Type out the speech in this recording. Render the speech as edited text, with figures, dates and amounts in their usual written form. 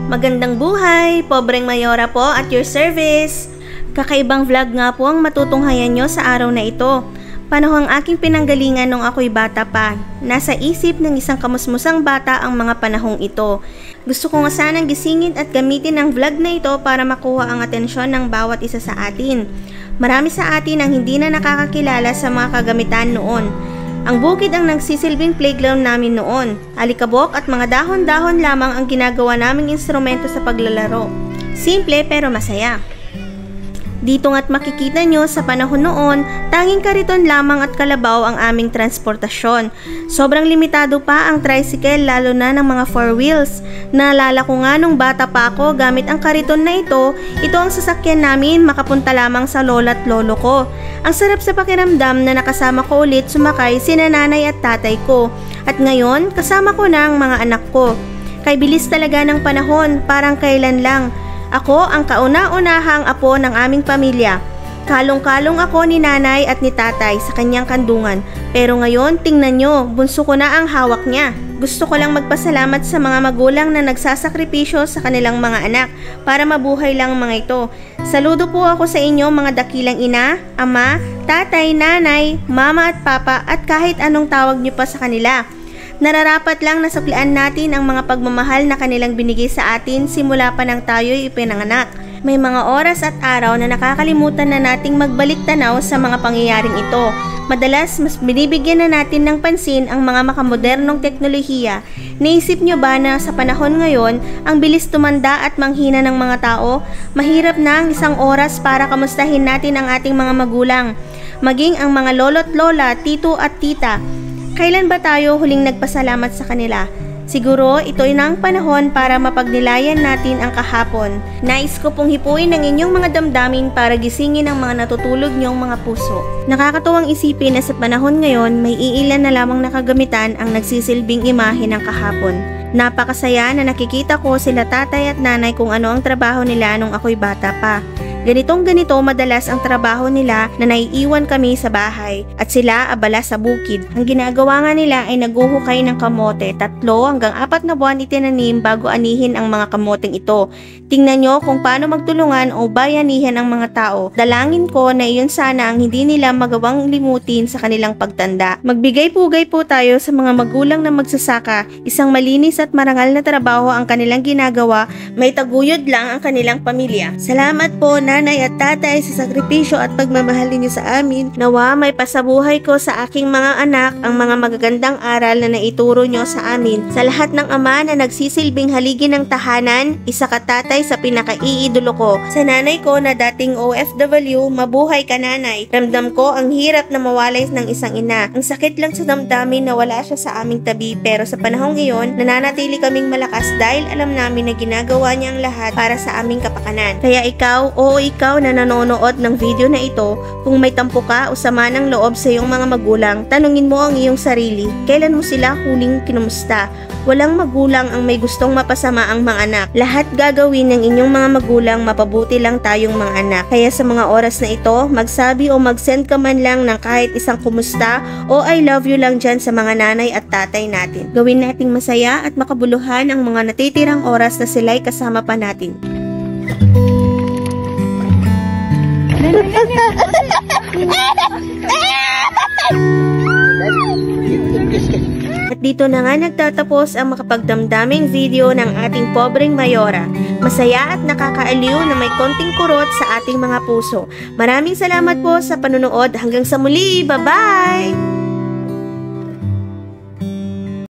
Magandang buhay! Pobreng Mayora po at your service! Kakaibang vlog nga po ang matutunghayan nyo sa araw na ito. Panahong aking pinanggalingan nung ako'y bata pa. Nasa isip ng isang kamusmusang bata ang mga panahong ito. Gusto ko nga sanang gisingin at gamitin ang vlog na ito para makuha ang atensyon ng bawat isa sa atin. Marami sa atin ang hindi na nakakakilala sa mga kagamitan noon. Ang bukid ang nagsisilbing playground namin noon. Alikabok at mga dahon-dahon lamang ang ginagawa naming instrumento sa paglalaro. Simple pero masaya. Dito nga't makikita nyo sa panahon noon, tanging kariton lamang at kalabaw ang aming transportasyon. Sobrang limitado pa ang tricycle lalo na ng mga 4 wheels. Naalala ko nga nung bata pa ako gamit ang kariton na ito ang sasakyan namin makapunta lamang sa lola at lolo ko. Ang sarap sa pakiramdam na nakasama ko ulit sumakay sina nanay at tatay ko. At ngayon, kasama ko na ang mga anak ko. Kay bilis talaga ng panahon, parang kailan lang. Ako ang kauna-unahang apo ng aming pamilya. Kalong-kalong ako ni nanay at ni tatay sa kanyang kandungan. Pero ngayon, tingnan nyo, bunso ko na ang hawak niya. Gusto ko lang magpasalamat sa mga magulang na nagsasakripisyo sa kanilang mga anak para mabuhay lang mga ito. Saludo po ako sa inyo mga dakilang ina, ama, tatay, nanay, mama at papa at kahit anong tawag nyo pa sa kanila. Nararapat lang na suklian natin ang mga pagmamahal na kanilang binigay sa atin simula pa nang tayo'y ipinanganak. May mga oras at araw na nakakalimutan na nating magbalik tanaw sa mga pangyayaring ito. Madalas, mas binibigyan na natin ng pansin ang mga makamodernong teknolohiya. Naisip nyo ba na sa panahon ngayon, ang bilis tumanda at manghina ng mga tao? Mahirap na ang isang oras para kamustahin natin ang ating mga magulang. Maging ang mga lolo't lola, tito at tita. Kailan ba tayo huling nagpasalamat sa kanila? Siguro ito na ang panahon para mapagnilayan natin ang kahapon. Nais ko pong hipuin ang inyong mga damdamin para gisingin ang mga natutulog niyong mga puso. Nakakatuwang isipin na sa panahon ngayon may iilan na lamang nakagamitan ang nagsisilbing imahe ng kahapon. Napakasaya na nakikita ko sila tatay at nanay kung ano ang trabaho nila nung ako'y bata pa. Ganito madalas ang trabaho nila na naiiwan kami sa bahay at sila abala sa bukid. Ang ginagawa nga nila ay naguhukay ng kamote, 3 hanggang 4 na buwan itinanim bago anihin ang mga kamoteng ito. Tingnan nyo kung paano magtulungan o bayanihan ang mga tao. Dalangin ko na iyon sana ang hindi nila magawang limutin sa kanilang pagtanda. Magbigay-pugay po tayo sa mga magulang na magsasaka. Isang malinis at marangal na trabaho ang kanilang ginagawa, may taguyod lang ang kanilang pamilya. Salamat po nanay at tatay sa sakripisyo at pagmamahal ninyo sa amin. Nawa may pasabuhay ko sa aking mga anak ang mga magagandang aral na naituro nyo sa amin. Sa lahat ng ama na nagsisilbing haligi ng tahanan, isa ka tatay sa pinakaiidolo ko. Sa nanay ko na dating OFW, mabuhay ka nanay. Ramdam ko ang hirap na mawalay ng isang ina. Ang sakit lang sa damdamin na wala siya sa aming tabi, pero sa panahong iyon, nananatili kaming malakas dahil alam namin na ginagawa niya ang lahat para sa aming kapakanan. Kaya ikaw na nanonood ng video na ito, kung may tampo ka o sama ng loob sa iyong mga magulang, tanungin mo ang iyong sarili, kailan mo sila huling kinumusta? Walang magulang ang may gustong mapasama ang mga anak. Lahat gagawin ng inyong mga magulang, mapabuti lang tayong mga anak. Kaya sa mga oras na ito, magsabi o mag-send ka man lang ng kahit isang kumusta o I love you lang dyan sa mga nanay at tatay natin. Gawin nating masaya at makabuluhan ang mga natitirang oras na sila'y kasama pa natin. At dito na nga nagtatapos ang makapagdamdaming video ng ating pobreng Mayora. Masaya at nakakaaliw na may konting kurot sa ating mga puso. Maraming salamat po sa panunood. Hanggang sa muli. Bye-bye!